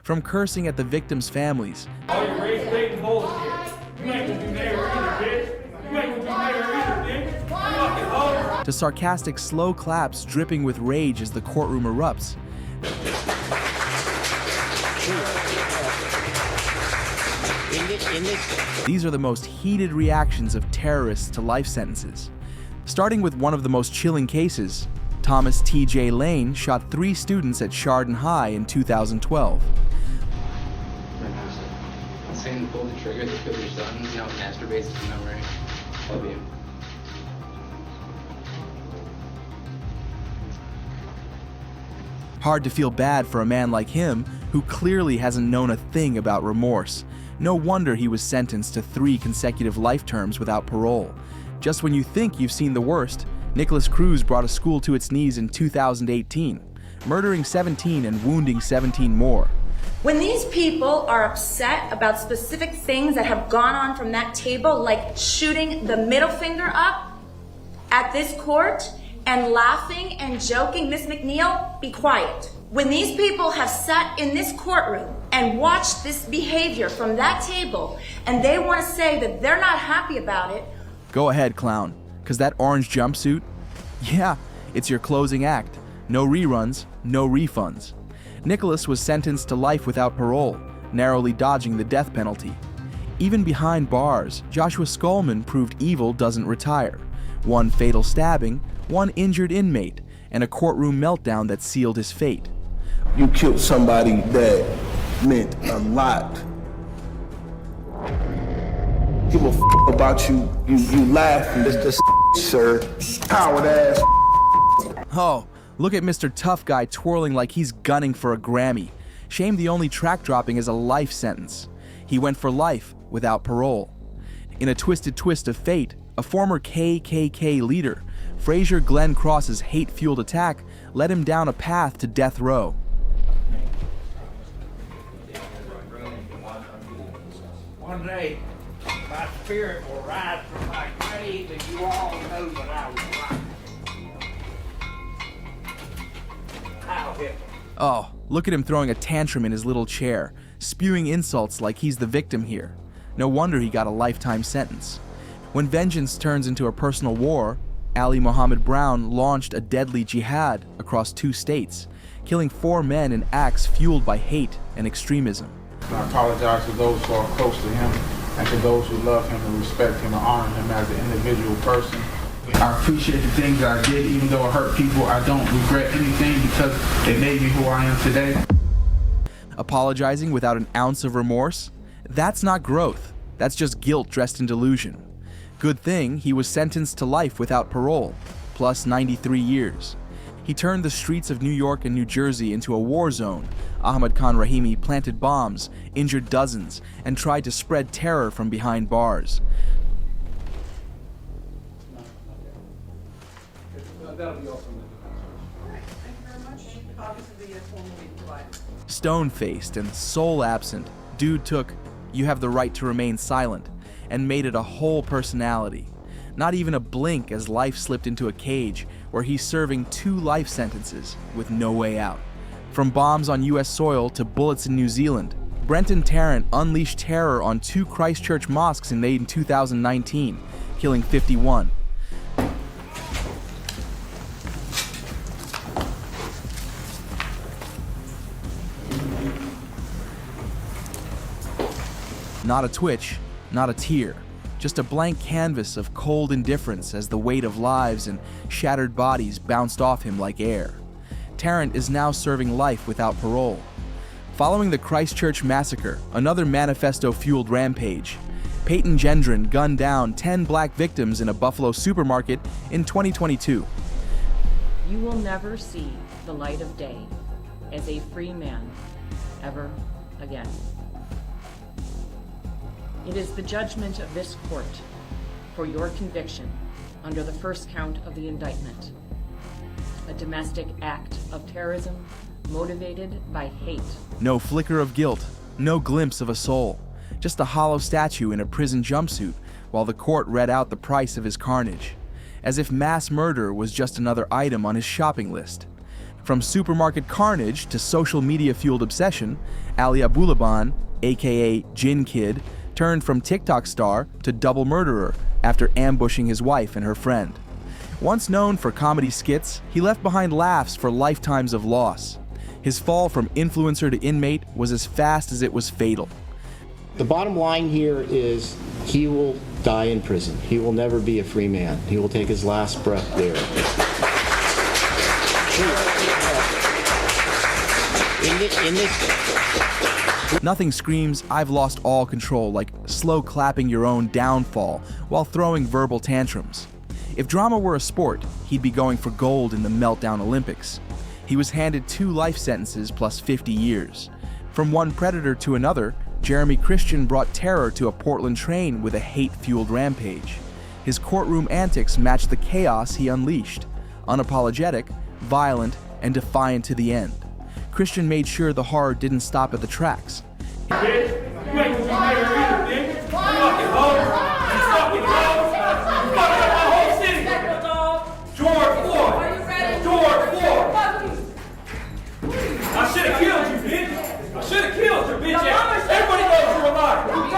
From cursing at the victims' families, all your race baiting bullshit. You ain't gonna be mayor either, bitch. You ain't gonna be mayor either, bitch. Fucking hoe. to sarcastic slow claps dripping with rage as the courtroom erupts. These are the most heated reactions of terrorists to life sentences. Starting with one of the most chilling cases, Thomas T.J. Lane shot 3 students at Chardon High in 2012. Saying to pull the trigger that killed your son now masturbates to memory. Love you. Hard to feel bad for a man like him, who clearly hasn't known a thing about remorse. No wonder he was sentenced to 3 consecutive life terms without parole. Just when you think you've seen the worst, Nicholas Cruz brought a school to its knees in 2018, murdering 17 and wounding 17 more. When these people are upset about specific things that have gone on from that table, like shooting the middle finger up at this court and laughing and joking, Miss McNeil, be quiet. When these people have sat in this courtroom and watched this behavior from that table and they want to say that they're not happy about it, Go ahead, clown, because that orange jumpsuit, yeah, it's your closing act. No reruns, no refunds. Nicholas was sentenced to life without parole, narrowly dodging the death penalty. Even behind bars, Joshua Skolman proved evil doesn't retire. 1 fatal stabbing, 1 injured inmate, and a courtroom meltdown that sealed his fate. You killed somebody that meant a lot. Give a f about you. You laughing. This sir. Coward ass. Oh, look at Mr. Tough Guy twirling like he's gunning for a Grammy. Shame the only track dropping is a life sentence. He went for life without parole. In a twisted twist of fate, a former KKK leader, Frazier Glenn Cross's hate-fueled attack led him down a path to death row. One day, my spirit will rise from my grave, and you all know that I was right. I'll hit him. Oh, look at him throwing a tantrum in his little chair, spewing insults like he's the victim here. No wonder he got a lifetime sentence. When vengeance turns into a personal war, Ali Mohammed Brown launched a deadly jihad across 2 states, killing 4 men in acts fueled by hate and extremism. I apologize to those who are close to him and to those who love him and respect him and honor him as an individual person. I appreciate the things that I did, even though it hurt people. I don't regret anything because it made me who I am today. Apologizing without an ounce of remorse? That's not growth. That's just guilt dressed in delusion. Good thing he was sentenced to life without parole, plus 93 years. He turned the streets of New York and New Jersey into a war zone. Ahmad Khan Rahimi planted bombs, injured dozens, and tried to spread terror from behind bars. Stone-faced and soul-absent, dude took "you have the right to remain silent" and made it a whole personality. Not even a blink as life slipped into a cage where he's serving 2 life sentences with no way out. From bombs on US soil to bullets in New Zealand, Brenton Tarrant unleashed terror on 2 Christchurch mosques in 2019, killing 51. Not a twitch, not a tear, just a blank canvas of cold indifference as the weight of lives and shattered bodies bounced off him like air. Tarrant is now serving life without parole. Following the Christchurch massacre, another manifesto-fueled rampage, Peyton Gendron gunned down 10 black victims in a Buffalo supermarket in 2022. You will never see the light of day as a free man ever again. It is the judgment of this court for your conviction under the first count of the indictment, a domestic act of terrorism motivated by hate. No flicker of guilt, no glimpse of a soul, just a hollow statue in a prison jumpsuit while the court read out the price of his carnage, as if mass murder was just another item on his shopping list. From supermarket carnage to social media-fueled obsession, Ali Abulaban, aka Jin Kid, turned from TikTok star to double murderer after ambushing his wife and her friend. Once known for comedy skits, he left behind laughs for lifetimes of loss. His fall from influencer to inmate was as fast as it was fatal. The bottom line here is he will die in prison. He will never be a free man. He will take his last breath there. Nothing screams, "I've lost all control," like slow clapping your own downfall while throwing verbal tantrums. If drama were a sport, he'd be going for gold in the Meltdown Olympics. He was handed 2 life sentences plus 50 years. From one predator to another, Jeremy Christian brought terror to a Portland train with a hate-fueled rampage. His courtroom antics matched the chaos he unleashed. Unapologetic, violent, and defiant to the end. Christian made sure the horror didn't stop at the tracks. Bitch, you ain't gonna be mayor either, bitch. You fucking hoe. You fucking hoe. You fucking up my whole city. George Floyd. George Floyd. I should have killed you, bitch. I should have killed your bitch ass. Everybody knows you're alive. Everybody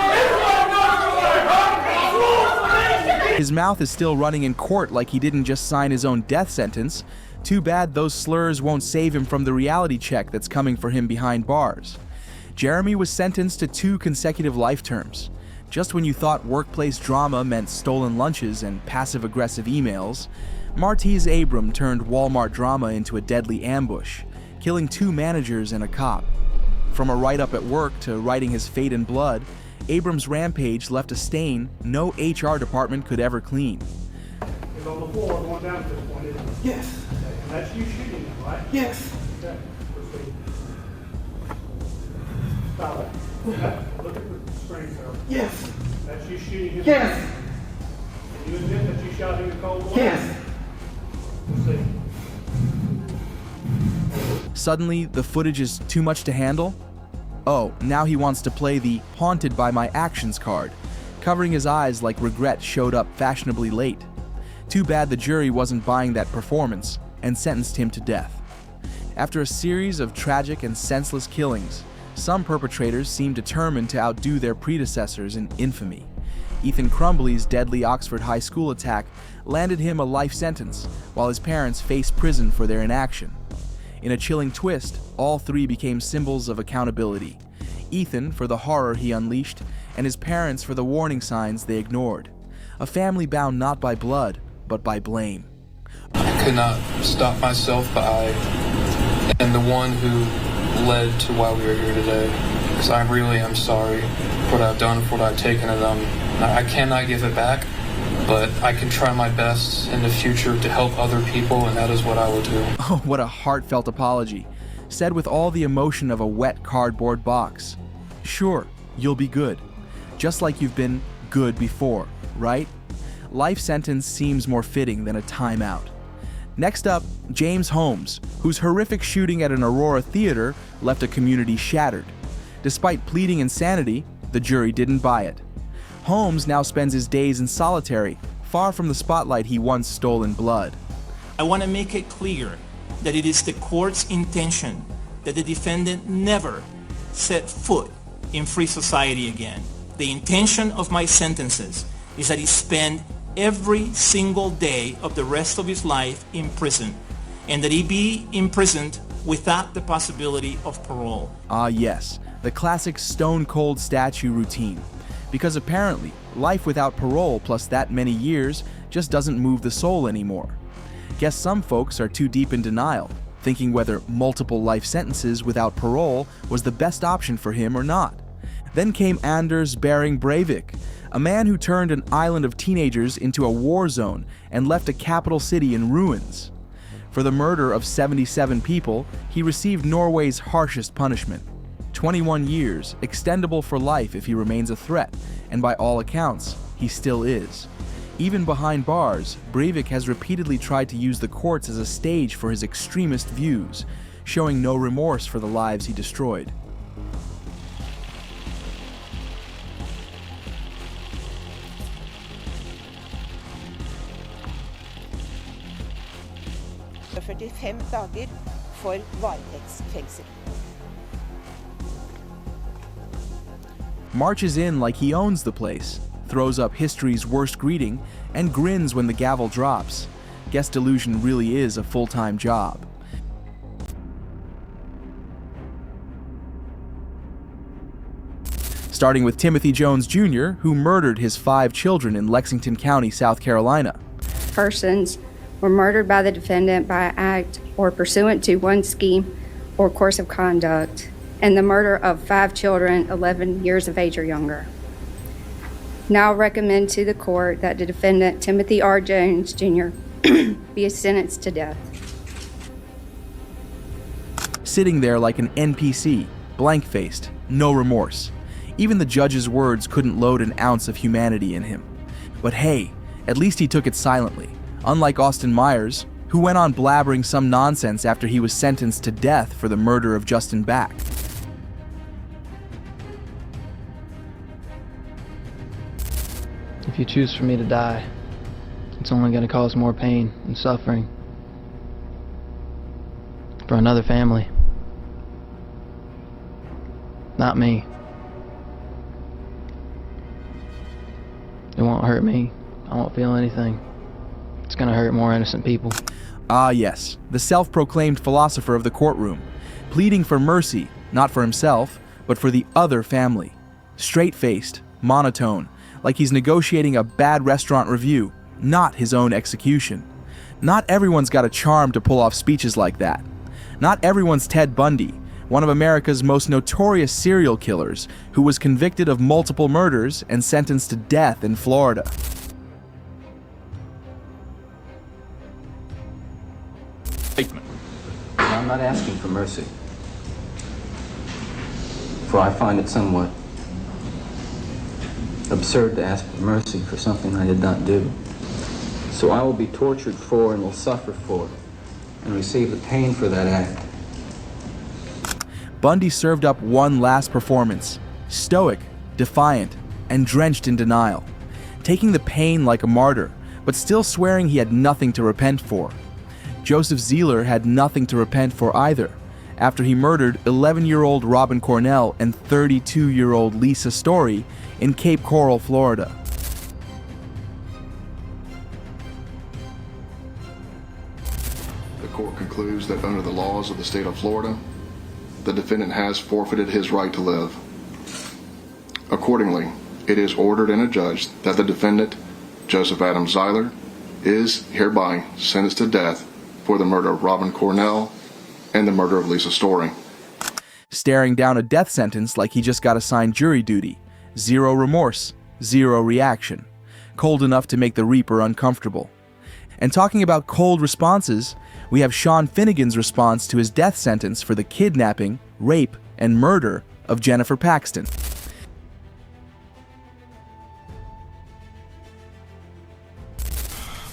knows you're alive, huh? His mouth is still running in court like he didn't just sign his own death sentence. Too bad those slurs won't save him from the reality check that's coming for him behind bars. Jeremy was sentenced to 2 consecutive life terms. Just when you thought workplace drama meant stolen lunches and passive-aggressive emails, Martez Abram turned Walmart drama into a deadly ambush, killing 2 managers and a cop. From a write-up at work to writing his fate in blood, Abram's rampage left a stain no HR department could ever clean. It's on the floor going down to this point, isn't it? Yes. And that's you shooting him, right? Yes. Okay, proceed. Stop it. Okay, look at the screen, sir. Yes. That's you shooting him? Yes. Can you admit that you shot him in cold blood? Yes. Proceed. Suddenly, the footage is too much to handle? Oh, now he wants to play the haunted by my actions card, covering his eyes like regret showed up fashionably late. Too bad the jury wasn't buying that performance and sentenced him to death. After a series of tragic and senseless killings, some perpetrators seem determined to outdo their predecessors in infamy. Ethan Crumbley's deadly Oxford High School attack landed him a life sentence, while his parents faced prison for their inaction. In a chilling twist, all 3 became symbols of accountability. Ethan for the horror he unleashed, and his parents for the warning signs they ignored. A family bound not by blood, but by blame. I could not stop myself, but I am the one who led to why we are here today. Because I really am sorry for what I've done, for what I've taken of them. I cannot give it back, but I can try my best in the future to help other people, and that is what I will do. Oh, what a heartfelt apology, said with all the emotion of a wet cardboard box. Sure, you'll be good, just like you've been good before, right? Life sentence seems more fitting than a timeout. Next up, James Holmes, whose horrific shooting at an Aurora theater left a community shattered. Despite pleading insanity, the jury didn't buy it. Holmes now spends his days in solitary, far from the spotlight he once stole in blood. I want to make it clear that it is the court's intention that the defendant never set foot in free society again. The intention of my sentences is that he spend every single day of the rest of his life in prison, and that he be imprisoned without the possibility of parole. Ah yes, the classic stone-cold statue routine. Because apparently, life without parole plus that many years just doesn't move the soul anymore. Guess some folks are too deep in denial, thinking whether multiple life sentences without parole was the best option for him or not. Then came Anders Behring Breivik, a man who turned an island of teenagers into a war zone and left a capital city in ruins. For the murder of 77 people, he received Norway's harshest punishment. 21 years, extendable for life if he remains a threat, and by all accounts, he still is. Even behind bars, Breivik has repeatedly tried to use the courts as a stage for his extremist views, showing no remorse for the lives he destroyed. ...45 dager för varetextfängsel. Marches in like he owns the place, throws up history's worst greeting, and grins when the gavel drops. Guess delusion really is a full-time job. Starting with Timothy Jones Jr., who murdered his 5 children in Lexington County, South Carolina. Persons were murdered by the defendant by act or pursuant to one scheme or course of conduct, and the murder of 5 children 11 years of age or younger. Now recommend to the court that the defendant, Timothy R. Jones Jr., be sentenced to death. Sitting there like an NPC, blank-faced, no remorse. Even the judge's words couldn't load an ounce of humanity in him. But hey, at least he took it silently, unlike Austin Myers, who went on blabbering some nonsense after he was sentenced to death for the murder of Justin Back. If you choose for me to die, it's only going to cause more pain and suffering for another family. Not me. It won't hurt me. I won't feel anything. It's going to hurt more innocent people. Ah yes, the self-proclaimed philosopher of the courtroom, pleading for mercy, not for himself, but for the other family. Straight-faced, monotone, like he's negotiating a bad restaurant review, not his own execution. Not everyone's got a charm to pull off speeches like that. Not everyone's Ted Bundy, one of America's most notorious serial killers, who was convicted of multiple murders and sentenced to death in Florida. I'm not asking for mercy, for I find it somewhat absurd to ask for mercy for something I did not do. So I will be tortured for and will suffer for and receive the pain for that act. Bundy served up one last performance, stoic, defiant, and drenched in denial, taking the pain like a martyr, but still swearing he had nothing to repent for. Joseph Zeeler had nothing to repent for either, after he murdered 11-year-old Robin Cornell and 32-year-old Lisa Story in Cape Coral, Florida. The court concludes that under the laws of the state of Florida, the defendant has forfeited his right to live. Accordingly, it is ordered and adjudged that the defendant, Joseph Adam Zeeler, is hereby sentenced to death for the murder of Robin Cornell and the murder of Lisa Story. Staring down a death sentence like he just got assigned jury duty. Zero remorse, zero reaction. Cold enough to make the Reaper uncomfortable. And talking about cold responses, we have Sean Finnegan's response to his death sentence for the kidnapping, rape, and murder of Jennifer Paxton.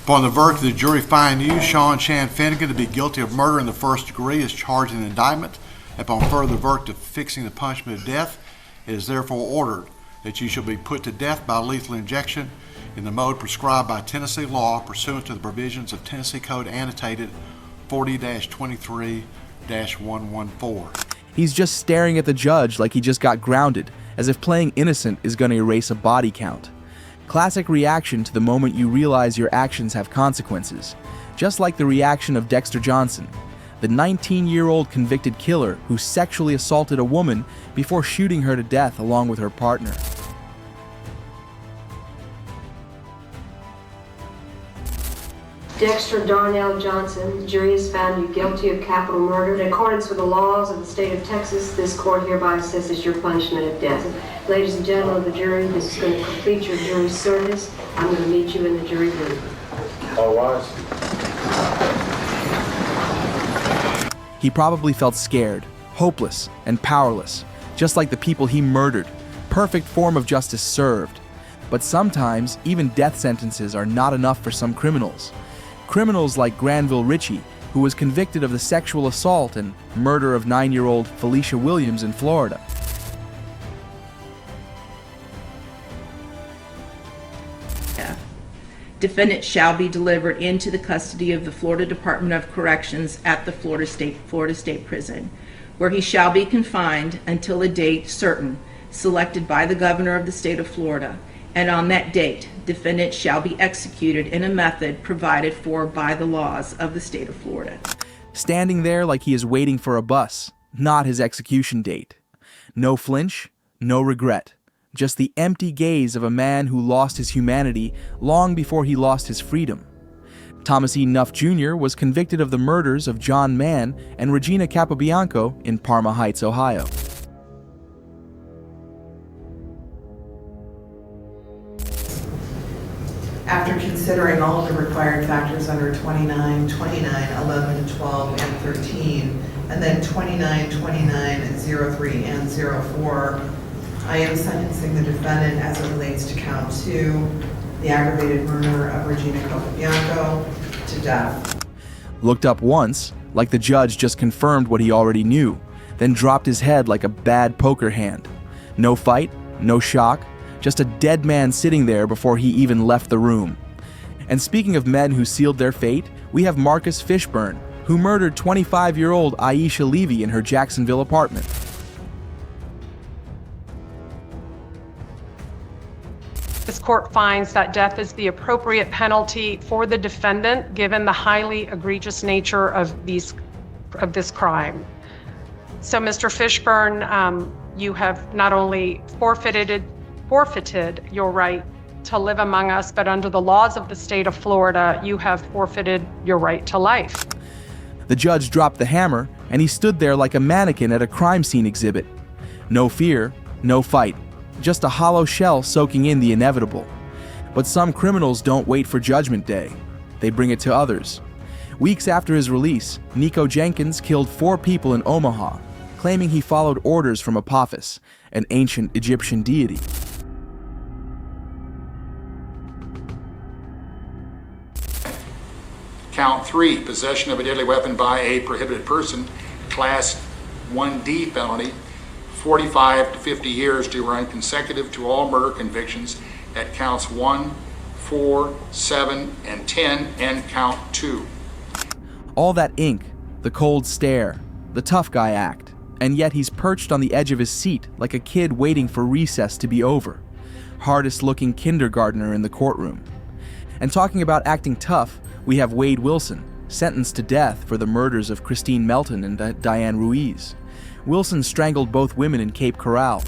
Upon the verdict of the jury finding you, Sean Chan Finnegan, to be guilty of murder in the first degree as charged in the indictment. Upon further verdict of fixing the punishment of death, it is therefore ordered that you shall be put to death by lethal injection in the mode prescribed by Tennessee law pursuant to the provisions of Tennessee Code annotated 40-23-114. He's just staring at the judge like he just got grounded, as if playing innocent is going to erase a body count. Classic reaction to the moment you realize your actions have consequences, just like the reaction of Dexter Johnson, the 19-year-old convicted killer who sexually assaulted a woman before shooting her to death along with her partner. Dexter Darnell Johnson, the jury has found you guilty of capital murder. In accordance with the laws of the state of Texas, this court hereby assesses your punishment of death. Ladies and gentlemen of the jury, this is going to complete your jury service. I'm going to meet you in the jury room. All rise. He probably felt scared, hopeless, and powerless, just like the people he murdered. Perfect form of justice served. But sometimes, even death sentences are not enough for some criminals. Criminals like Granville Ritchie, who was convicted of the sexual assault and murder of 9-year-old Felicia Williams in Florida. defendant shall be delivered into the custody of the Florida Department of Corrections at the Florida State Prison, where he shall be confined until a date certain selected by the governor of the state of Florida, and on that date, defendant shall be executed in a method provided for by the laws of the state of Florida. Standing there like he is waiting for a bus, not his execution date. No flinch, no regret. Just the empty gaze of a man who lost his humanity long before he lost his freedom. Thomas E. Nuff Jr. was convicted of the murders of John Mann and Regina Capobianco in Parma Heights, Ohio. After considering all of the required factors under 29, 11, 12, and 13, and then 29, 03, and 04, I am sentencing the defendant as it relates to count 2, the aggravated murder of Regina Capobianco, to death. Looked up once, like the judge just confirmed what he already knew, then dropped his head like a bad poker hand. No fight, no shock, just a dead man sitting there before he even left the room. And speaking of men who sealed their fate, we have Marcus Fishburne, who murdered 25-year-old Aisha Levy in her Jacksonville apartment. This court finds that death is the appropriate penalty for the defendant, given the highly egregious nature of this crime. So, Mr. Fishburne, you have not only forfeited your right to live among us, but under the laws of the state of Florida, you have forfeited your right to life. The judge dropped the hammer, and he stood there like a mannequin at a crime scene exhibit. No fear, no fight, just a hollow shell soaking in the inevitable. But some criminals don't wait for Judgment Day. They bring it to others. Weeks after his release, Nico Jenkins killed 4 people in Omaha, claiming he followed orders from Apophis, an ancient Egyptian deity. Count 3, possession of a deadly weapon by a prohibited person, class 1D felony, 45 to 50 years to run consecutive to all murder convictions at counts 1, 4, 7, and 10, and count 2. All that ink, the cold stare, the tough guy act, and yet he's perched on the edge of his seat like a kid waiting for recess to be over. Hardest looking kindergartner in the courtroom. And talking about acting tough, we have Wade Wilson, sentenced to death for the murders of Christine Melton and Diane Ruiz. Wilson strangled both women in Cape Coral.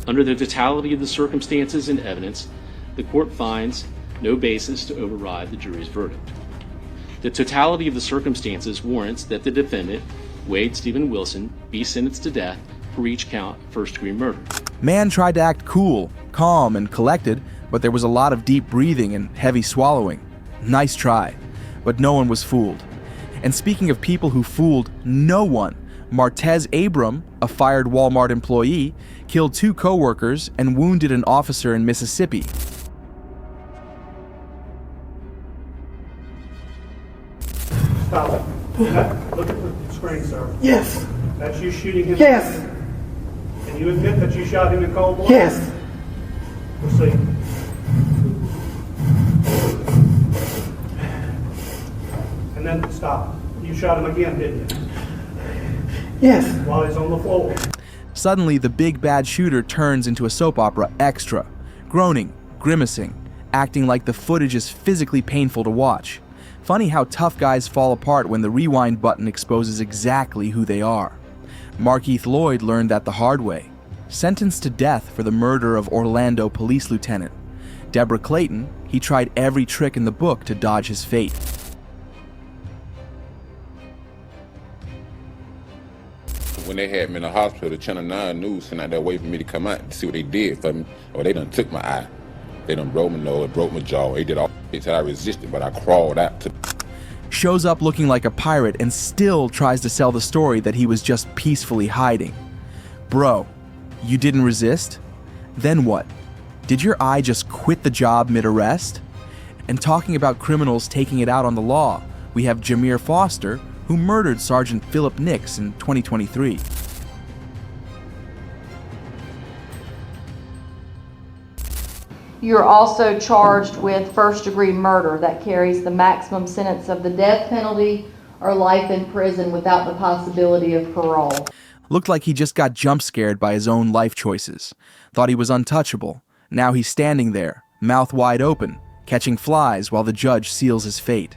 Under the totality of the circumstances and evidence, the court finds no basis to override the jury's verdict. The totality of the circumstances warrants that the defendant, Wade Stephen Wilson, be sentenced to death for each count of first-degree murder. Man tried to act cool, calm, and collected, but there was a lot of deep breathing and heavy swallowing. Nice try, but no one was fooled. And speaking of people who fooled no one, Martez Abram, a fired Walmart employee, killed 2 co-workers and wounded an officer in Mississippi. Stop it. Look at the screen, sir. Yes. That's you shooting him? Yes. And you admit that you shot him in cold blood? Yes. We'll see. And then stop. You shot him again, didn't you? Yes. While he's on the floor. Suddenly, the big bad shooter turns into a soap opera extra, groaning, grimacing, acting like the footage is physically painful to watch. Funny how tough guys fall apart when the rewind button exposes exactly who they are. Markeith Lloyd learned that the hard way. Sentenced to death for the murder of Orlando police lieutenant Deborah Clayton, he tried every trick in the book to dodge his fate. When they had me in the hospital, the Channel 9 News sent out there waiting for me to come out and see what they did for me. Or they done took my eye. They done broke my nose, broke my jaw. They did all it till I resisted, but I crawled out. Shows up looking like a pirate and still tries to sell the story that he was just peacefully hiding. Bro, you didn't resist? Then what? Did your eye just quit the job mid-arrest? And talking about criminals taking it out on the law, we have Jameer Foster, who murdered Sergeant Philip Nix in 2023. You're also charged with first-degree murder that carries the maximum sentence of the death penalty or life in prison without the possibility of parole. Looked like he just got jump-scared by his own life choices. Thought he was untouchable. Now he's standing there, mouth wide open, catching flies while the judge seals his fate.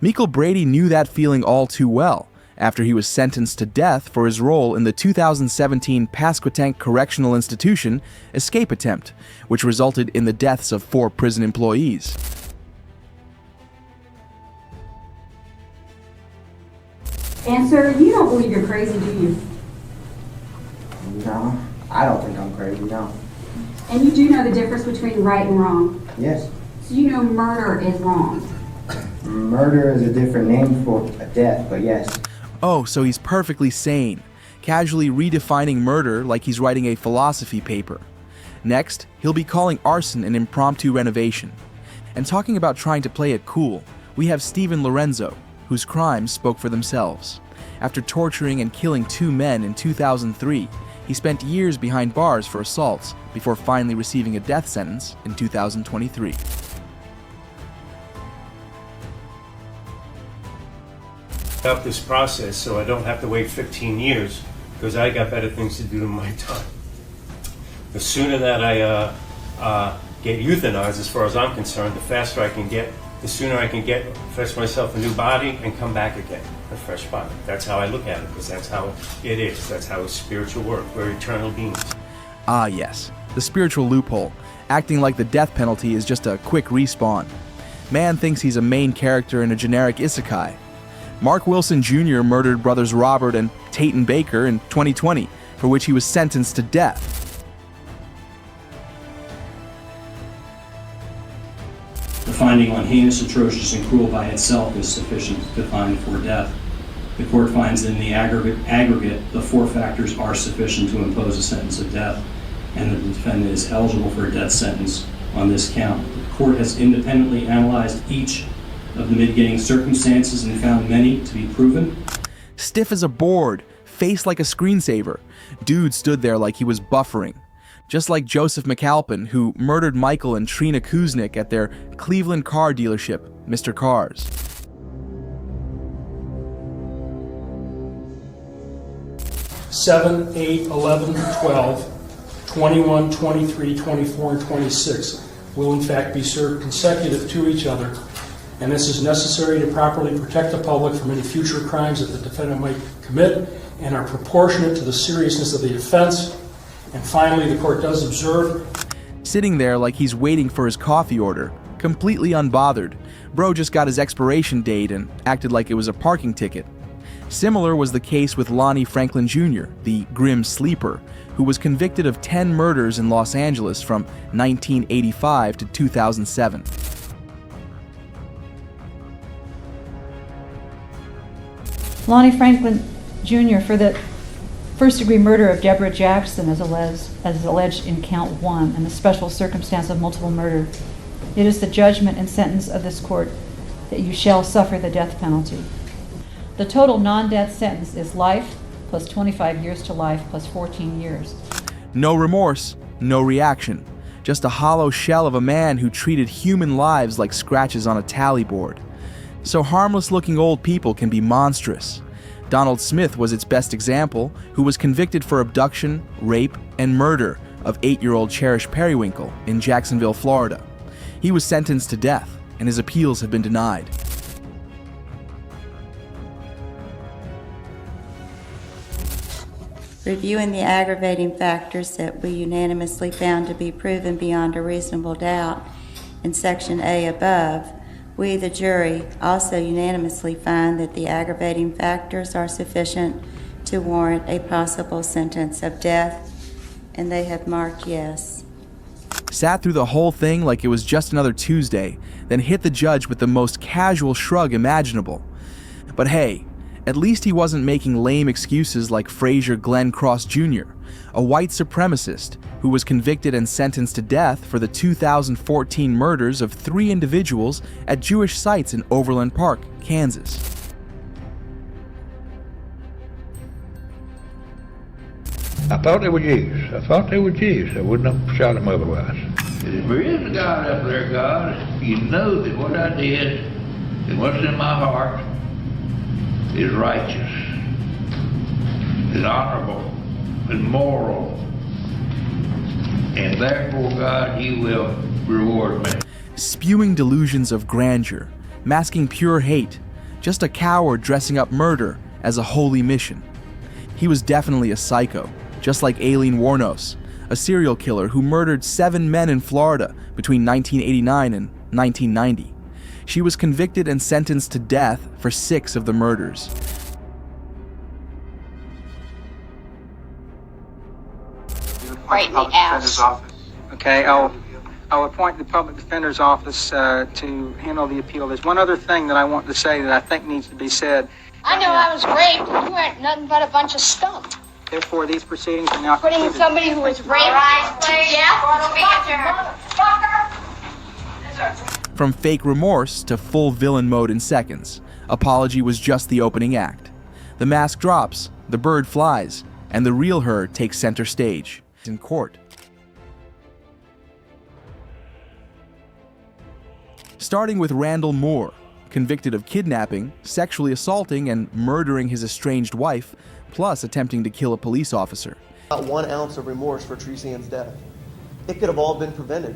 Michael Brady knew that feeling all too well after he was sentenced to death for his role in the 2017 Pasquotank Correctional Institution escape attempt, which resulted in the deaths of 4 prison employees. And sir, you don't believe you're crazy, do you? No, I don't think I'm crazy, no. And you do know the difference between right and wrong? Yes. So you know murder is wrong? Murder is a different name for a death, but yes. Oh, so he's perfectly sane, casually redefining murder like he's writing a philosophy paper. Next, he'll be calling arson an impromptu renovation. And talking about trying to play it cool, we have Stephen Lorenzo, whose crimes spoke for themselves. After torturing and killing 2 men in 2003, he spent years behind bars for assaults before finally receiving a death sentence in 2023. Up this process so I don't have to wait 15 years because I got better things to do in my time. The sooner that I get euthanized, as far as I'm concerned, the faster I can get, the sooner I can get, fetch myself a new body and come back again, a fresh body. That's how I look at it, because that's how it is. That's how it's spiritual work. We're eternal beings. Ah yes, the spiritual loophole, acting like the death penalty is just a quick respawn. Man thinks he's a main character in a generic isekai. Mark Wilson Jr. murdered brothers Robert and Tate Baker in 2020, for which he was sentenced to death. The finding on heinous, atrocious, and cruel by itself is sufficient to find for death. The court finds that in the aggregate, the 4 factors are sufficient to impose a sentence of death, and that the defendant is eligible for a death sentence on this count. The court has independently analyzed each of the mitigating circumstances and found many to be proven. Stiff as a board, face like a screensaver, dude stood there like he was buffering. Just like Joseph McAlpin, who murdered Michael and Trina Kuznick at their Cleveland car dealership, Mr. Cars. Seven, 8, 11, 12, 21, 23, 24, and 26 will in fact be served consecutive to each other, and this is necessary to properly protect the public from any future crimes that the defendant might commit and are proportionate to the seriousness of the offense. And finally, the court does observe. Sitting there like he's waiting for his coffee order, completely unbothered. Bro just got his expiration date and acted like it was a parking ticket. Similar was the case with Lonnie Franklin Jr., the grim sleeper, who was convicted of 10 murders in Los Angeles from 1985 to 2007. Lonnie Franklin Jr. for the first-degree murder of Deborah Jackson as alleged in count 1 and the special circumstance of multiple murder. It is the judgment and sentence of this court that you shall suffer the death penalty. The total non-death sentence is life plus 25 years to life plus 14 years. No remorse, no reaction. Just a hollow shell of a man who treated human lives like scratches on a tally board. So harmless-looking old people can be monstrous. Donald Smith was its best example, who was convicted for abduction, rape, and murder of 8-year-old Cherish Periwinkle in Jacksonville, Florida. He was sentenced to death, and his appeals have been denied. Reviewing the aggravating factors that we unanimously found to be proven beyond a reasonable doubt in Section A above, we, the jury, also unanimously find that the aggravating factors are sufficient to warrant a possible sentence of death, and they have marked yes. Sat through the whole thing like it was just another Tuesday, then hit the judge with the most casual shrug imaginable. But hey, at least he wasn't making lame excuses like Frazier Glenn Cross Jr., a white supremacist who was convicted and sentenced to death for the 2014 murders of 3 individuals at Jewish sites in Overland Park, Kansas. I thought they were Jews. I wouldn't have shot them otherwise. If there is a God up there, God, you know that what I did and what's in my heart is righteous, is honorable, is moral, and therefore, God, you will reward me. Spewing delusions of grandeur, masking pure hate, just a coward dressing up murder as a holy mission. He was definitely a psycho, just like Aileen Wuornos, a serial killer who murdered 7 men in Florida between 1989 and 1990. She was convicted and sentenced to death for 6 of the murders. Right in the ass. Okay, I'll appoint the public defender's office to handle the appeal. There's one other thing that I want to say that I think needs to be said. I know I was raped. You weren't nothing but a bunch of stuff. Therefore, these proceedings are now Putting concluded. somebody who was raped to death. Motherfucker. From fake remorse to full villain mode in seconds, apology was just the opening act. The mask drops, the bird flies, and the real her takes center stage in court. Starting with Randall Moore, convicted of kidnapping, sexually assaulting, and murdering his estranged wife, plus attempting to kill a police officer. Not 1 ounce of remorse for Teresian's death. It could have all been prevented.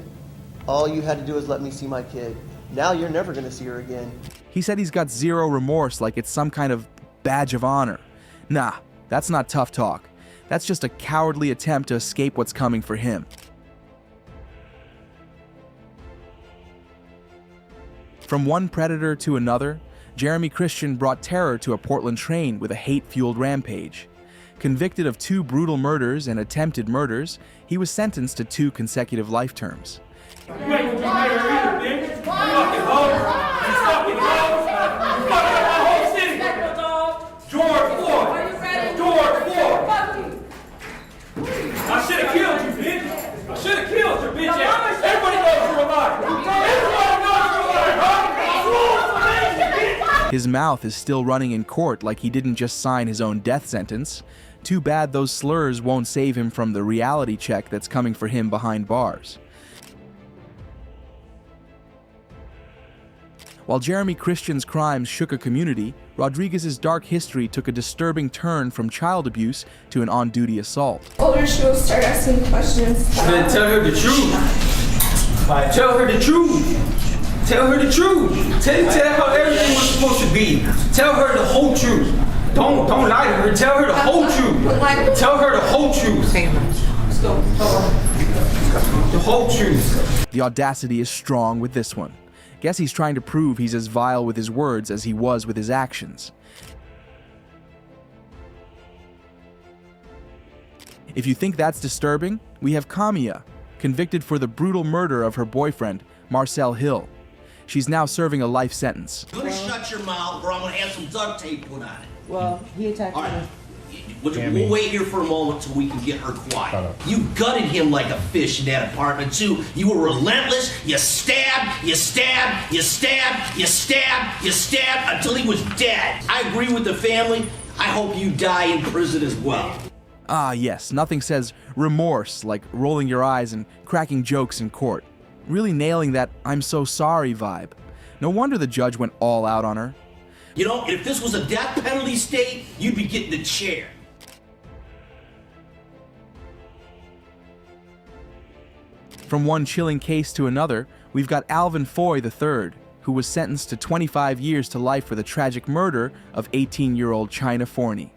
All you had to do is let me see my kid. Now you're never going to see her again. He said he's got zero remorse, like it's some kind of badge of honor. Nah, that's not tough talk. That's just a cowardly attempt to escape what's coming for him. From one predator to another, Jeremy Christian brought terror to a Portland train with a hate-fueled rampage. Convicted of 2 brutal murders and attempted murders, he was sentenced to 2 consecutive life terms. You ain't gonna be better either, bitch. You fucking hoe. You fucking hoe. You fucking up my whole city. George Floyd. George Floyd. I should have killed you, bitch. I should have killed your bitch ass. Everybody knows you're alive. Everybody knows you're alive, huh? Rules for me, bitch. His mouth is still running in court like he didn't just sign his own death sentence. Too bad those slurs won't save him from the reality check that's coming for him behind bars. While Jeremy Christian's crimes shook a community, Rodriguez's dark history took a disturbing turn from child abuse to an on-duty assault. Older she'll start asking questions. Then tell her the truth. Tell her the truth. Tell her the truth. Tell her everything was supposed to be. Tell her the whole truth. Don't lie to her. Tell her the whole truth. Tell her the whole truth. Let's go. The whole truth. The audacity is strong with this one. Guess he's trying to prove he's as vile with his words as he was with his actions. If you think that's disturbing, we have Kamiya, convicted for the brutal murder of her boyfriend, Marcel Hill. She's now serving a life sentence. You're gonna shut your mouth or I'm gonna have some duct tape put on it. Well, he attacked me. We'll wait here for a moment till we can get her quiet. You gutted him like a fish in that apartment too. You were relentless. You stabbed, you stabbed, you stabbed, you stabbed, you stabbed until he was dead. I agree with the family. I hope you die in prison as well. Ah yes, nothing says remorse like rolling your eyes and cracking jokes in court. Really nailing that I'm so sorry vibe. No wonder the judge went all out on her. You know, if this was a death penalty state, you'd be getting the chair. From one chilling case to another, we've got Alvin Foy III, who was sentenced to 25 years to life for the tragic murder of 18-year-old China Forney.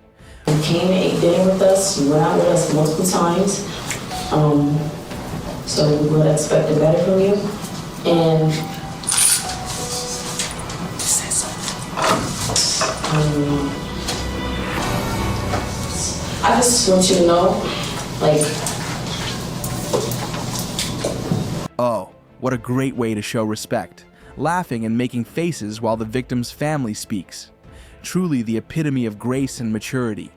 You came and ate dinner with us, you went out with us multiple times, so we would expect it better from you. And I just want you to know, Oh, what a great way to show respect, laughing and making faces while the victim's family speaks. Truly the epitome of grace and maturity.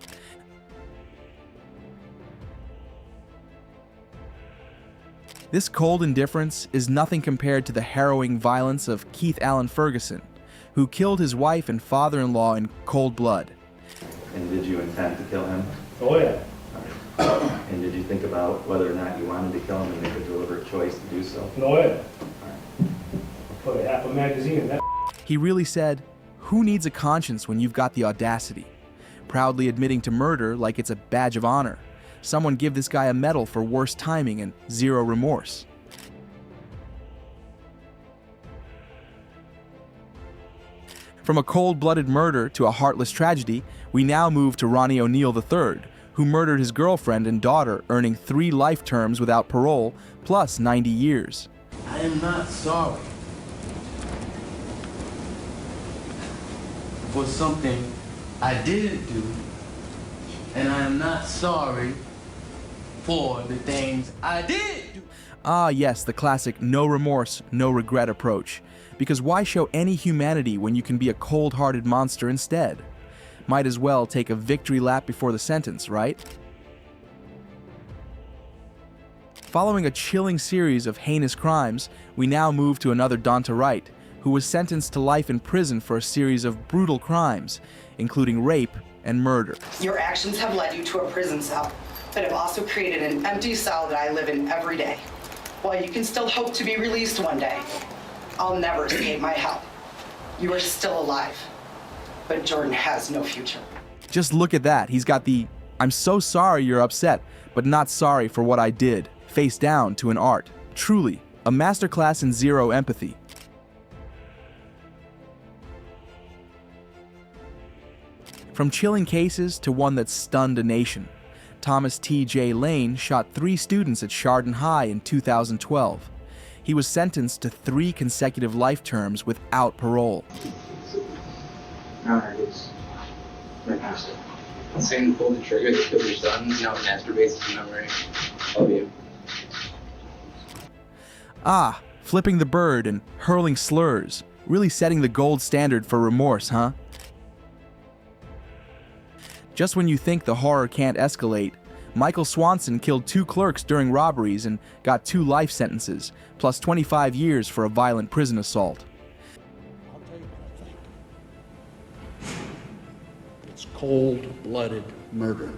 This cold indifference is nothing compared to the harrowing violence of Keith Allen Ferguson, who killed his wife and father-in-law in cold blood. And did you intend to kill him? Oh yeah. And did you think about whether or not you wanted to kill him and make a deliberate choice to do so? No way. Put a half a magazine in that. He really said, "Who needs a conscience when you've got the audacity?" Proudly admitting to murder like it's a badge of honor. Someone give this guy a medal for worst timing and zero remorse. From a cold-blooded murder to a heartless tragedy, we now move to Ronnie O'Neill III, who murdered his girlfriend and daughter, earning 3 life terms without parole, plus 90 years. I am not sorry for something I didn't do, and I am not sorry for the things I did do. Ah yes, the classic no remorse, no regret approach. Because why show any humanity when you can be a cold-hearted monster instead? Might as well take a victory lap before the sentence, right? Following a chilling series of heinous crimes, we now move to another Donta Wright, who was sentenced to life in prison for a series of brutal crimes, including rape and murder. Your actions have led you to a prison cell, but have also created an empty cell that I live in every day. While you can still hope to be released one day, I'll never escape my help. You are still alive, but Jordan has no future. Just look at that. He's got the "I'm so sorry you're upset, but not sorry for what I did" face down to an art. Truly, a masterclass in zero empathy. From chilling cases to one that stunned a nation, Thomas T.J. Lane shot 3 students at Chardon High in 2012. He was sentenced to 3 consecutive life terms without parole. Saying to pull the trigger to kill your son, you know, masturbates in memory of you. Ah, flipping the bird and hurling slurs, really setting the gold standard for remorse, huh? Just when you think the horror can't escalate, Michael Swanson killed 2 clerks during robberies and got 2 life sentences, plus 25 years for a violent prison assault. I'll tell you what I think. It's cold-blooded murder.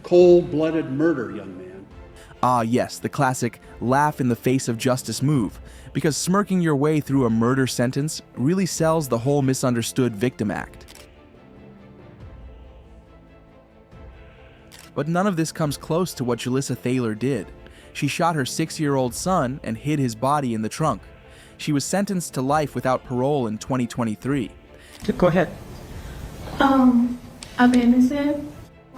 Cold-blooded murder, young man. Ah yes, the classic laugh in the face of justice move, because smirking your way through a murder sentence really sells the whole misunderstood victim act. But none of this comes close to what Julissa Thaler did. She shot her 6-year-old son and hid his body in the trunk. She was sentenced to life without parole in 2023. Go ahead. I'm innocent.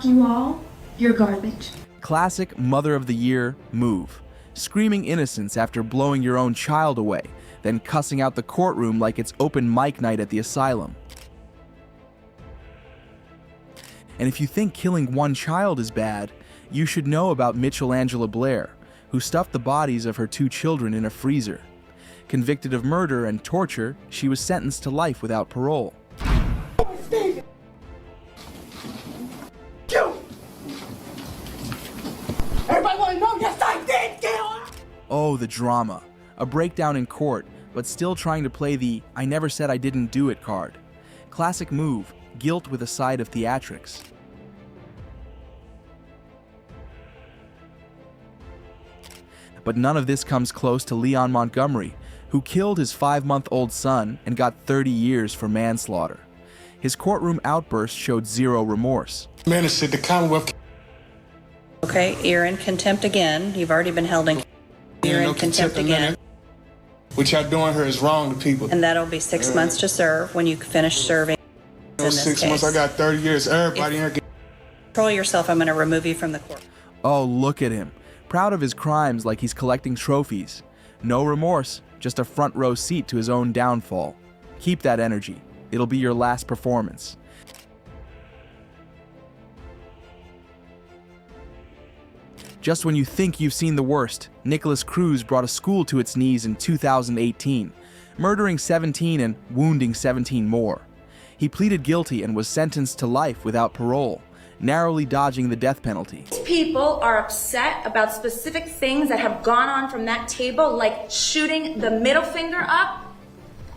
You all, you're garbage. Classic Mother of the Year move. Screaming innocence after blowing your own child away, then cussing out the courtroom like it's open mic night at the asylum. And if you think killing one child is bad, you should know about Mitchell Angela Blair, who stuffed the bodies of her 2 children in a freezer. Convicted of murder and torture, she was sentenced to life without parole. Everybody want to know? Yes, I did kill her. Oh, the drama. A breakdown in court, but still trying to play the "I never said I didn't do it" card. Classic move, guilt with a side of theatrics. But none of this comes close to Leon Montgomery, who killed his 5-month-old son and got 30 years for manslaughter. His courtroom outburst showed zero remorse. Minister, the Commonwealth. Okay, you're in contempt again. You've already been held in. You're in contempt again. What y'all doing here is wrong to people. And that'll be 6 months to serve when you finish serving. In this 6 months, I got 30 years. Everybody here. Control yourself. I'm going to remove you from the court. Oh, look at him. Proud of his crimes like he's collecting trophies. No remorse, just a front row seat to his own downfall. Keep that energy. It'll be your last performance. Just when you think you've seen the worst, Nicholas Cruz brought a school to its knees in 2018, murdering 17 and wounding 17 more. He pleaded guilty and was sentenced to life without parole, narrowly dodging the death penalty. People are upset about specific things that have gone on from that table, like shooting the middle finger up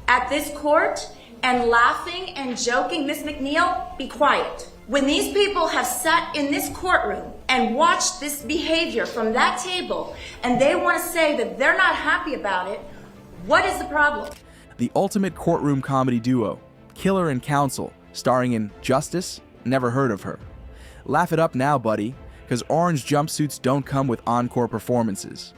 at this court and laughing and joking. Miss McNeil, be quiet. When these people have sat in this courtroom and watched this behavior from that table, and they want to say that they're not happy about it, what is the problem? The ultimate courtroom comedy duo, Killer and Counsel, starring in Justice, never heard of her. Laugh it up now, buddy, because orange jumpsuits don't come with encore performances.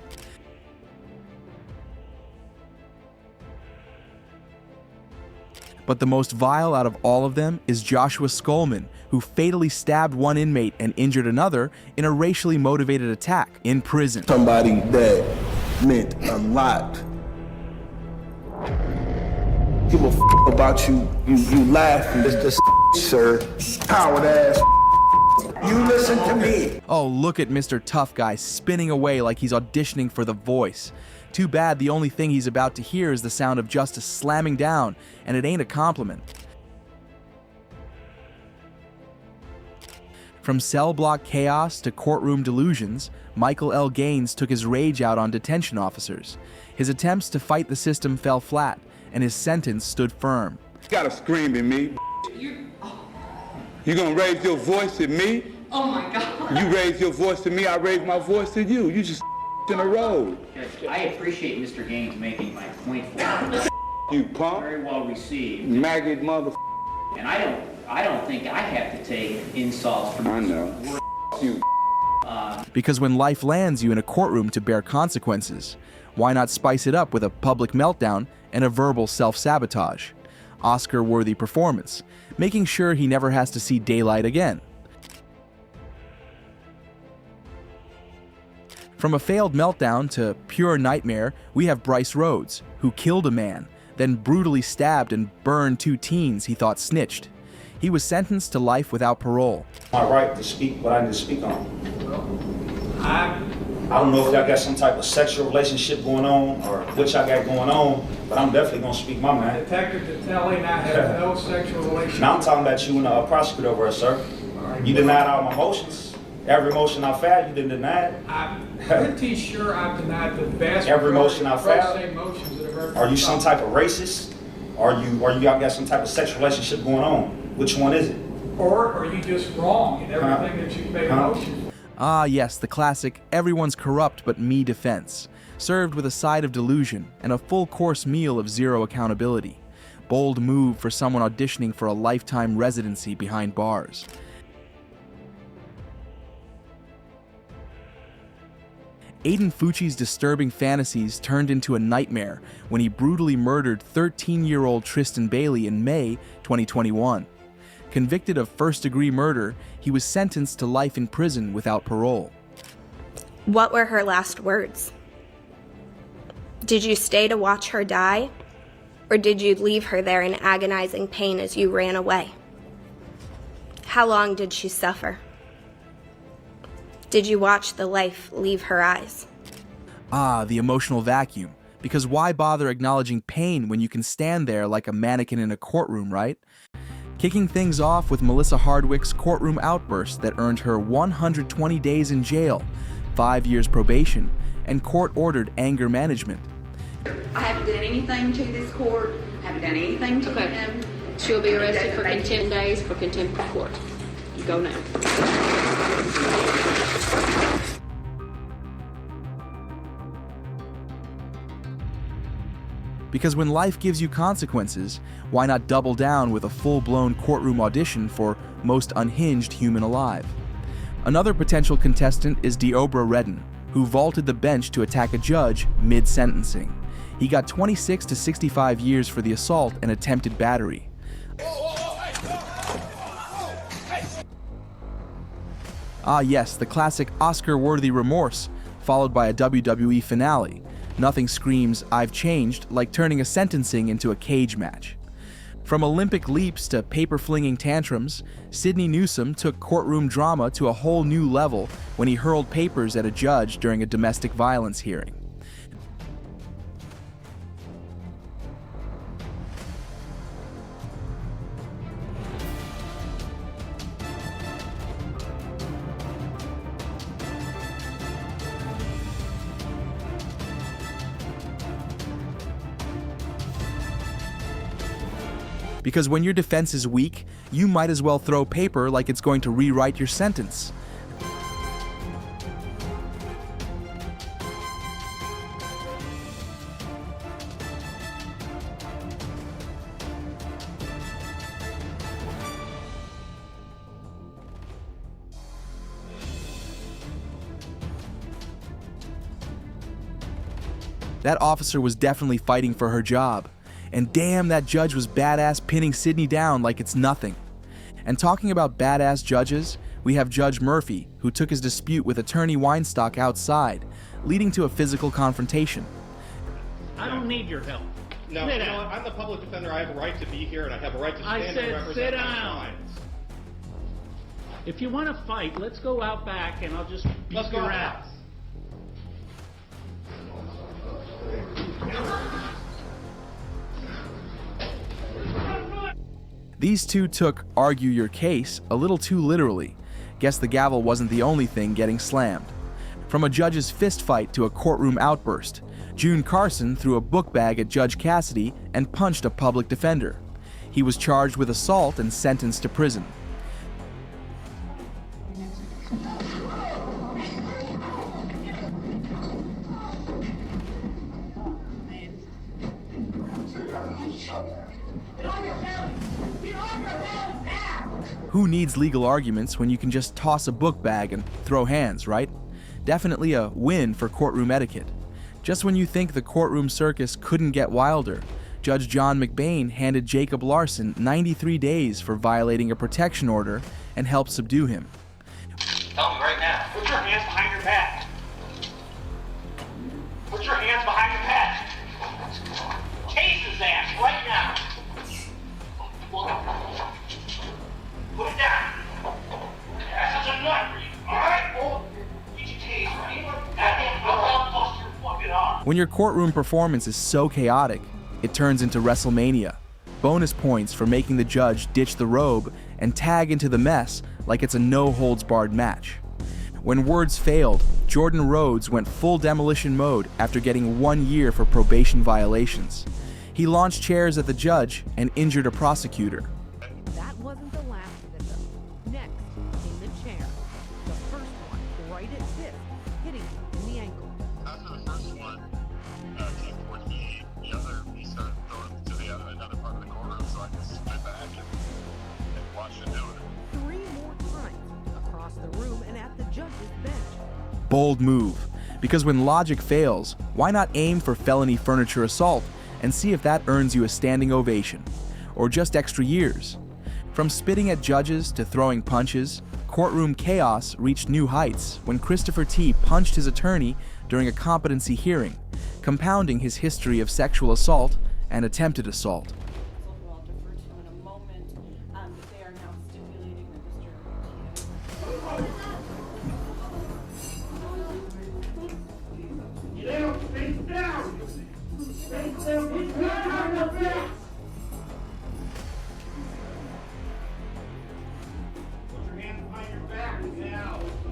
But the most vile out of all of them is Joshua Skolman, who fatally stabbed one inmate and injured another in a racially motivated attack in prison. Somebody that meant a lot. Give a f about you. You laughing. It's just sir. Coward ass. You listen to me. Oh, look at Mr. Tough Guy spinning away like he's auditioning for The Voice. Too bad the only thing he's about to hear is the sound of justice slamming down, and it ain't a compliment. From cell block chaos to courtroom delusions, Michael L. Gaines took his rage out on detention officers. His attempts to fight the system fell flat, and his sentence stood firm. You gotta scream at me. You gonna raise your voice at me? Oh my God. You raise your voice to me, I raise my voice to you. You just in a row. I appreciate Mr. Gaines making my point for me. You punk. Very well received. Maggot mother. And I don't think I have to take insults from I know. You. Because when life lands you in a courtroom to bear consequences, why not spice it up with a public meltdown and a verbal self-sabotage? Oscar-worthy performance, making sure he never has to see daylight again. From a failed meltdown to pure nightmare, we have Bryce Rhodes, who killed a man, then brutally stabbed and burned 2 teens he thought snitched. He was sentenced to life without parole. My right to speak what I need to speak on. I don't know if y'all got some type of sexual relationship going on or what y'all got going on, but I'm definitely gonna speak my mind. Detective Detelli, I have no sexual relationship. Now I'm talking about you and a prosecutor over there, sir. You denied all my motions. Every motion I filed, you didn't deny it. I'm pretty sure I've denied the vast every motion I majority filed. of motions that have ever been Are you some type of racist? Or you got some type of sexual relationship going on? Which one is it? Or are you just wrong in everything that you've made a motion for? Ah yes, the classic everyone's corrupt but me defense, served with a side of delusion and a full-course meal of zero accountability. Bold move for someone auditioning for a lifetime residency behind bars. Aiden Fucci's disturbing fantasies turned into a nightmare when he brutally murdered 13-year-old Tristan Bailey in May 2021. Convicted of first-degree murder, he was sentenced to life in prison without parole. What were her last words? Did you stay to watch her die, or did you leave her there in agonizing pain as you ran away? How long did she suffer? Did you watch the life leave her eyes? Ah, the emotional vacuum. Because why bother acknowledging pain when you can stand there like a mannequin in a courtroom, right? Kicking things off with Melissa Hardwick's courtroom outburst that earned her 120 days in jail, 5 years probation, and court-ordered anger management. I haven't done anything to this court, haven't done anything to them. She'll be arrested for 10 days for contempt of court. You go now. Because when life gives you consequences, why not double down with a full-blown courtroom audition for most unhinged human alive? Another potential contestant is Deobra Redden, who vaulted the bench to attack a judge mid-sentencing. He got 26 to 65 years for the assault and attempted battery. Ah yes, the classic Oscar-worthy remorse, followed by a WWE finale. Nothing screams, "I've changed," like turning a sentencing into a cage match. From Olympic leaps to paper-flinging tantrums, Sidney Newsom took courtroom drama to a whole new level when he hurled papers at a judge during a domestic violence hearing. Because when your defense is weak, you might as well throw paper like it's going to rewrite your sentence. That officer was definitely fighting for her job. And damn, that judge was badass pinning Sydney down like it's nothing. And talking about badass judges, we have Judge Murphy, who took his dispute with attorney Weinstock outside, leading to a physical confrontation. I don't need your help. No, you know what? I'm the public defender. I have a right to be here, and I have a right to stand and represent sit my down. clients. If you want to fight, let's go out back and I'll just beat your ass. These two took "argue your case" a little too literally. Guess the gavel wasn't the only thing getting slammed. From a judge's fist fight to a courtroom outburst, June Carson threw a book bag at Judge Cassidy and punched a public defender. He was charged with assault and sentenced to prison. Who needs legal arguments when you can just toss a book bag and throw hands, right? Definitely a win for courtroom etiquette. Just when you think the courtroom circus couldn't get wilder, Judge John McBain handed Jacob Larson 93 days for violating a protection order and helped subdue him. Tell me right now. Put your hands behind your back. Put your hands behind your back. Chase his ass right now. Put it down. That's such a nut for you. Alright? Well, get your case, right? I'll bust your fucking arm. When your courtroom performance is so chaotic, it turns into WrestleMania. Bonus points for making the judge ditch the robe and tag into the mess like it's a no-holds-barred match. When words failed, Jordan Rhodes went full demolition mode after getting 1 year for probation violations. He launched chairs at the judge and injured a prosecutor. That wasn't the last of it, though. Next came the chair. The first one right at fifth, hitting him in the ankle. After the first one came towards me, the other, he started throwing to another part of the courtroom, so I just stood back and watched him do it. 3 more times across the room and at the judge's bench. Bold move, because when logic fails, why not aim for felony furniture assault and see if that earns you a standing ovation, or just extra years? From spitting at judges to throwing punches, courtroom chaos reached new heights when Christopher T. punched his attorney during a competency hearing, compounding his history of sexual assault and attempted assault.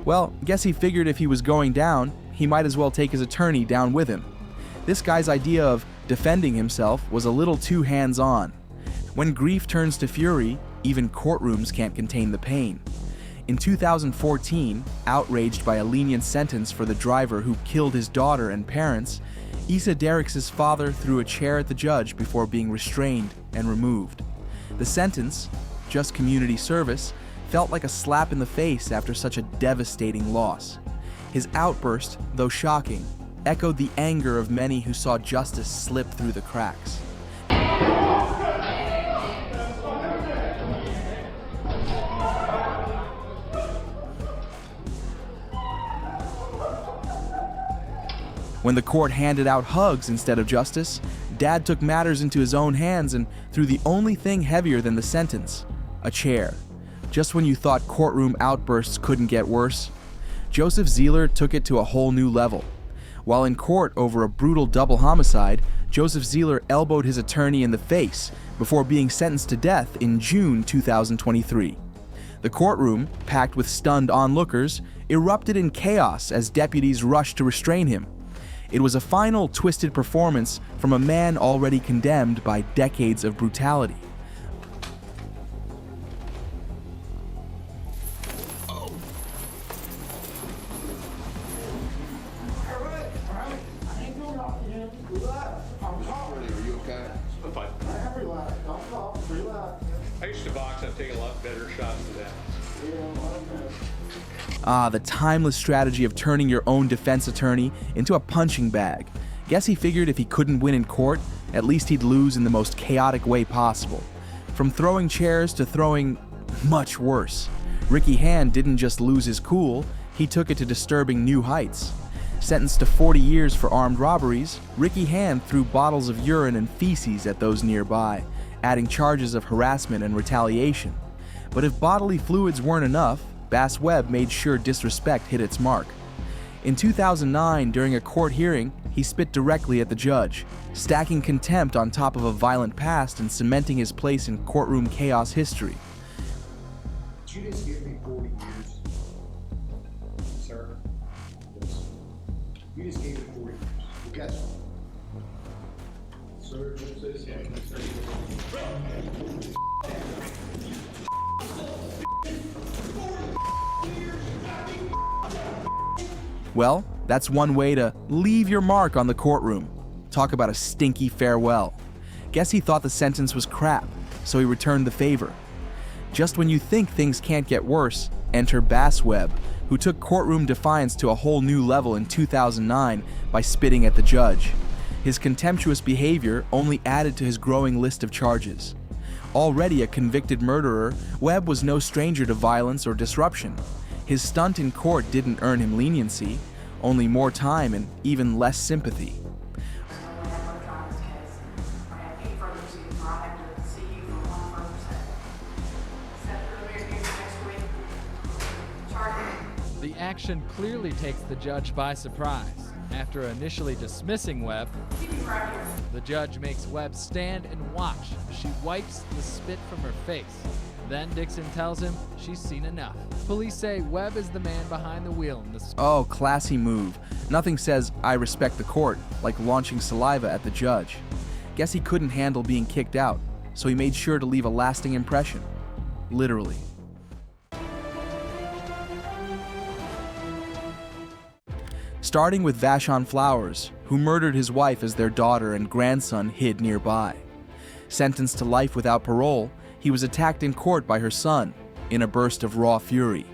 Well, guess he figured if he was going down, he might as well take his attorney down with him. This guy's idea of defending himself was a little too hands-on. When grief turns to fury, even courtrooms can't contain the pain. In 2014, outraged by a lenient sentence for the driver who killed his daughter and parents, Issa Derrick's father threw a chair at the judge before being restrained and removed. The sentence, just community service, felt like a slap in the face after such a devastating loss. His outburst, though shocking, echoed the anger of many who saw justice slip through the cracks. When the court handed out hugs instead of justice, Dad took matters into his own hands and threw the only thing heavier than the sentence, a chair. Just when you thought courtroom outbursts couldn't get worse, Joseph Zeeler took it to a whole new level. While in court over a brutal double homicide, Joseph Zeeler elbowed his attorney in the face before being sentenced to death in June 2023. The courtroom, packed with stunned onlookers, erupted in chaos as deputies rushed to restrain him. It was a final twisted performance from a man already condemned by decades of brutality. harder shots to that. Ah, the timeless strategy of turning your own defense attorney into a punching bag. Guess he figured if he couldn't win in court, at least he'd lose in the most chaotic way possible. From throwing chairs to throwing much worse. Ricky Hand didn't just lose his cool, he took it to disturbing new heights. Sentenced to 40 years for armed robberies, Ricky Hand threw bottles of urine and feces at those nearby, adding charges of harassment and retaliation. But if bodily fluids weren't enough, Bass Webb made sure disrespect hit its mark. In 2009, during a court hearing, he spit directly at the judge, stacking contempt on top of a violent past and cementing his place in courtroom chaos history. You just give me 40 years, sir. You just gave me 40 years. Well, guess what? Sir, what's this? Well, that's one way to leave your mark on the courtroom. Talk about a stinky farewell. Guess he thought the sentence was crap, so he returned the favor. Just when you think things can't get worse, enter Bass Webb, who took courtroom defiance to a whole new level in 2009 by spitting at the judge. His contemptuous behavior only added to his growing list of charges. Already a convicted murderer, Webb was no stranger to violence or disruption. His stunt in court didn't earn him leniency, only more time and even less sympathy. The action clearly takes the judge by surprise. After initially dismissing Webb, the judge makes Webb stand and watch as she wipes the spit from her face. Then Dixon tells him she's seen enough. Police say Webb is the man behind the wheel in this. Oh, classy move. Nothing says, "I respect the court," like launching saliva at the judge. Guess he couldn't handle being kicked out, so he made sure to leave a lasting impression. Literally. Starting with Vashon Flowers, who murdered his wife as their daughter and grandson hid nearby. Sentenced to life without parole, he was attacked in court by her son, in a burst of raw fury.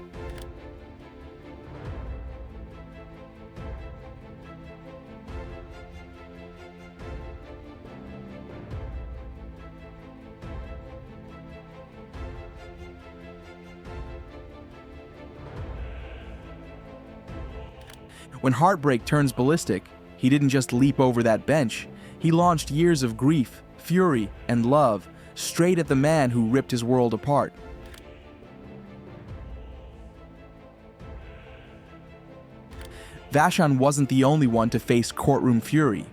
When heartbreak turns ballistic, he didn't just leap over that bench, he launched years of grief, fury, and love straight at the man who ripped his world apart. Vashon wasn't the only one to face courtroom fury.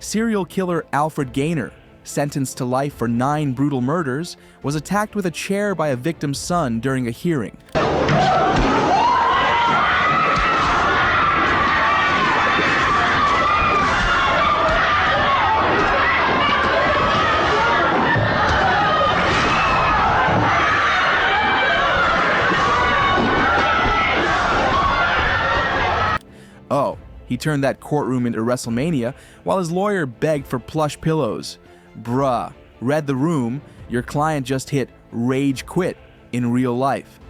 Serial killer Alfred Gaynor, sentenced to life for 9 brutal murders, was attacked with a chair by a victim's son during a hearing. Oh, he turned that courtroom into WrestleMania while his lawyer begged for plush pillows. Bruh, read the room, your client just hit rage quit in real life.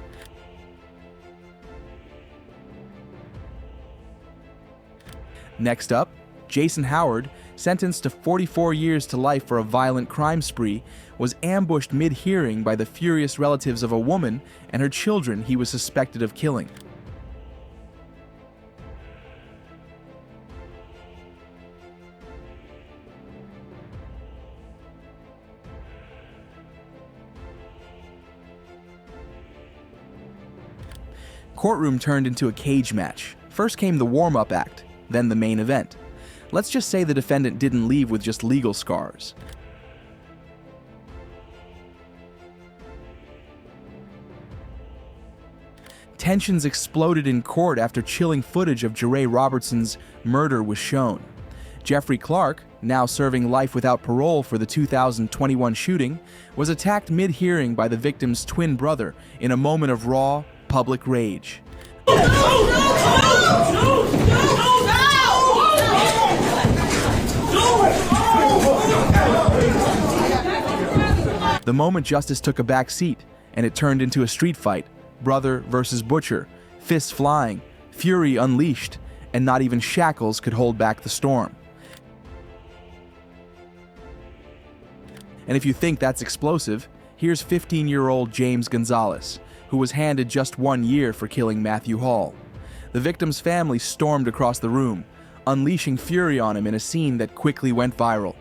Next up, Jason Howard, sentenced to 44 years to life for a violent crime spree, was ambushed mid-hearing by the furious relatives of a woman and her children he was suspected of killing. Courtroom turned into a cage match. First came the warm-up act, then the main event. Let's just say the defendant didn't leave with just legal scars. Tensions exploded in court after chilling footage of Jeray Robertson's murder was shown. Jeffrey Clark, now serving life without parole for the 2021 shooting, was attacked mid-hearing by the victim's twin brother in a moment of raw, public rage. The moment justice took a back seat, and it turned into a street fight, brother versus butcher, fists flying, fury unleashed, and not even shackles could hold back the storm. And if you think that's explosive, here's 15-year-old James Gonzalez, who was handed just 1 year for killing Matthew Hall. The victim's family stormed across the room, unleashing fury on him in a scene that quickly went viral.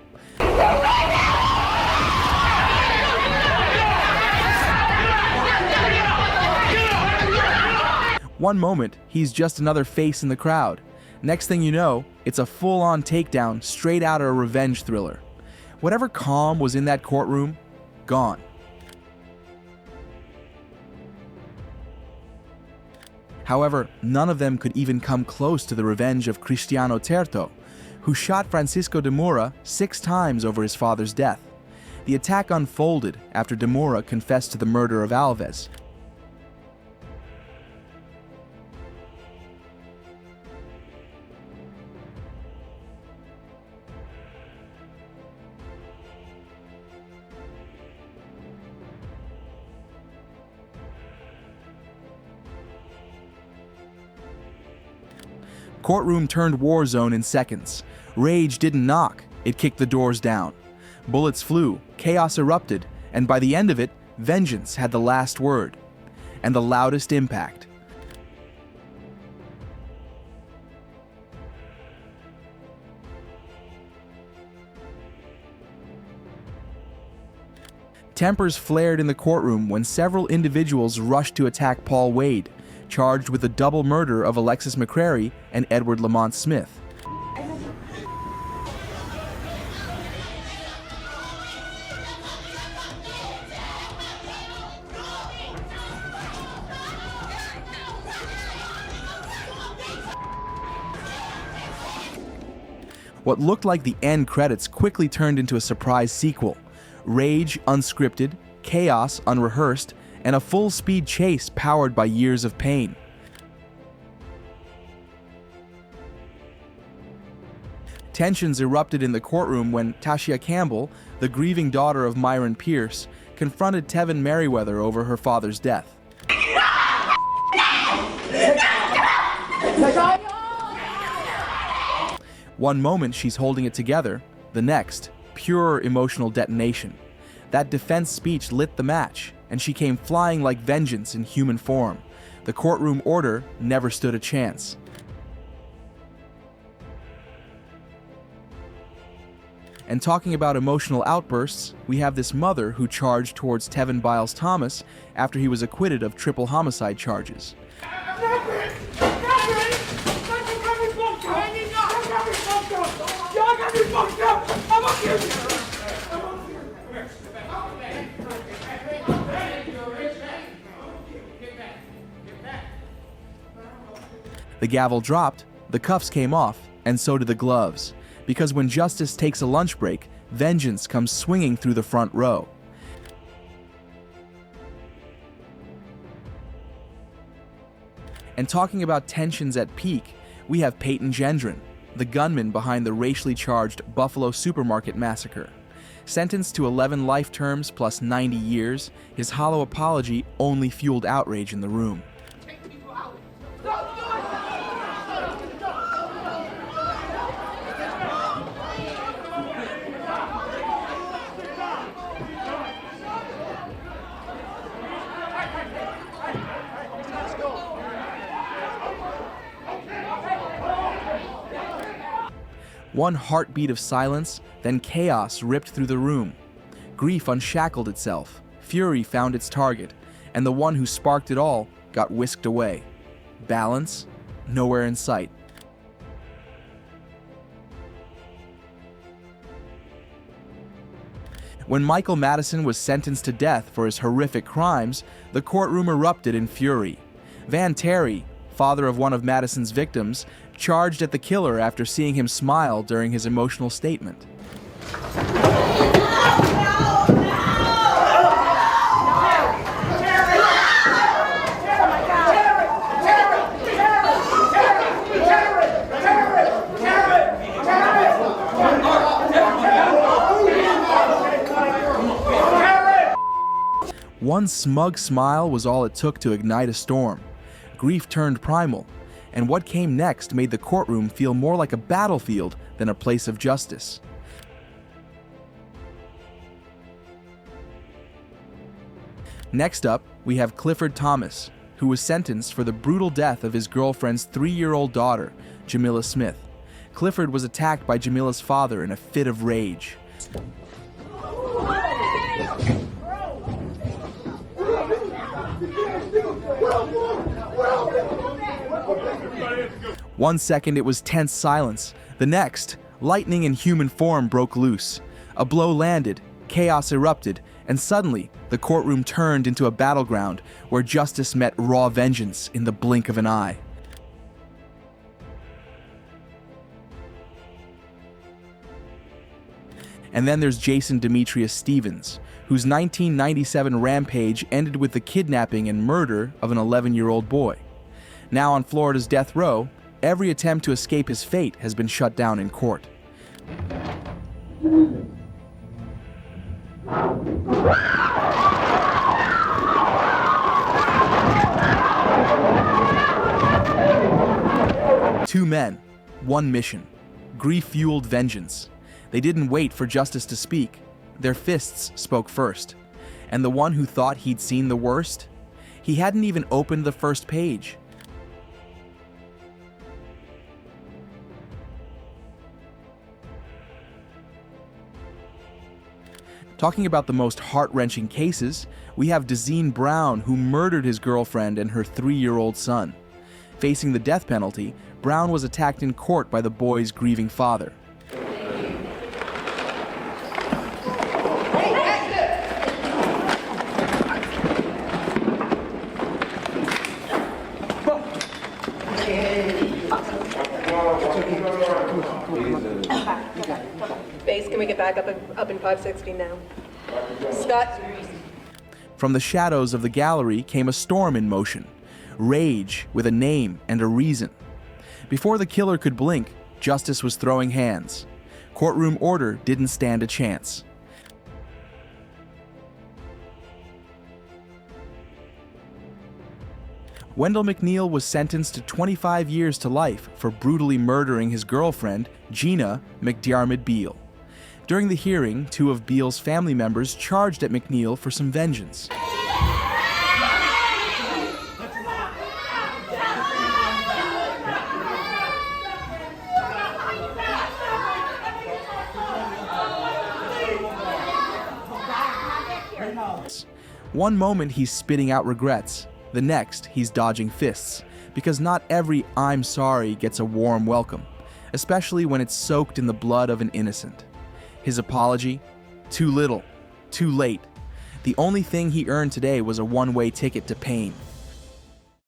One moment, he's just another face in the crowd. Next thing you know, it's a full-on takedown straight out of a revenge thriller. Whatever calm was in that courtroom, gone. However, none of them could even come close to the revenge of Cristiano Terto, who shot Francisco de Moura 6 times over his father's death. The attack unfolded after de Moura confessed to the murder of Alves. Courtroom turned war zone in seconds. Rage didn't knock, it kicked the doors down. Bullets flew, chaos erupted, and by the end of it, vengeance had the last word. And the loudest impact. Tempers flared in the courtroom when several individuals rushed to attack Paul Wade, charged with the double murder of Alexis McCrary and Edward Lamont Smith. What looked like the end credits quickly turned into a surprise sequel. Rage unscripted, chaos unrehearsed, and a full-speed chase powered by years of pain. Tensions erupted in the courtroom when Tashia Campbell, the grieving daughter of Myron Pierce, confronted Tevin Merriweather over her father's death. One moment she's holding it together, the next, pure emotional detonation. That defense speech lit the match, and she came flying like vengeance in human form. The courtroom order never stood a chance. And talking about emotional outbursts, we have this mother who charged towards Tevin Biles Thomas after he was acquitted of triple homicide charges. The gavel dropped, the cuffs came off, and so did the gloves. Because when justice takes a lunch break, vengeance comes swinging through the front row. And talking about tensions at peak, we have Peyton Gendron, the gunman behind the racially charged Buffalo Supermarket massacre. Sentenced to 11 life terms plus 90 years, his hollow apology only fueled outrage in the room. One heartbeat of silence, then chaos ripped through the room. Grief unshackled itself, fury found its target, and the one who sparked it all got whisked away. Balance? Nowhere in sight. When Michael Madison was sentenced to death for his horrific crimes, the courtroom erupted in fury. Van Terry, father of one of Madison's victims, charged at the killer after seeing him smile during his emotional statement. One smug smile was all it took to ignite a storm. Grief turned primal, and what came next made the courtroom feel more like a battlefield than a place of justice. Next up, we have Clifford Thomas, who was sentenced for the brutal death of his girlfriend's 3-year-old daughter, Jamila Smith. Clifford was attacked by Jamila's father in a fit of rage. One second it was tense silence. The next, lightning in human form broke loose. A blow landed, chaos erupted, and suddenly the courtroom turned into a battleground where justice met raw vengeance in the blink of an eye. And then there's Jason Demetrius Stevens, whose 1997 rampage ended with the kidnapping and murder of an 11-year-old boy. Now on Florida's death row, every attempt to escape his fate has been shut down in court. Two men, one mission, grief-fueled vengeance. They didn't wait for justice to speak. Their fists spoke first. And the one who thought he'd seen the worst? He hadn't even opened the first page. Talking about the most heart-wrenching cases, we have Dezeen Brown, who murdered his girlfriend and her 3-year-old son. Facing the death penalty, Brown was attacked in court by the boy's grieving father. Base, can we get back up in 560 now? Scott? From the shadows of the gallery came a storm in motion. Rage with a name and a reason. Before the killer could blink, justice was throwing hands. Courtroom order didn't stand a chance. Wendell McNeil was sentenced to 25 years to life for brutally murdering his girlfriend, Gina McDiarmid Beale. During the hearing, 2 of Beale's family members charged at McNeil for some vengeance. One moment he's spitting out regrets. The next, he's dodging fists, because not every "I'm sorry" gets a warm welcome, especially when it's soaked in the blood of an innocent. His apology? Too little, too late. The only thing he earned today was a one-way ticket to pain.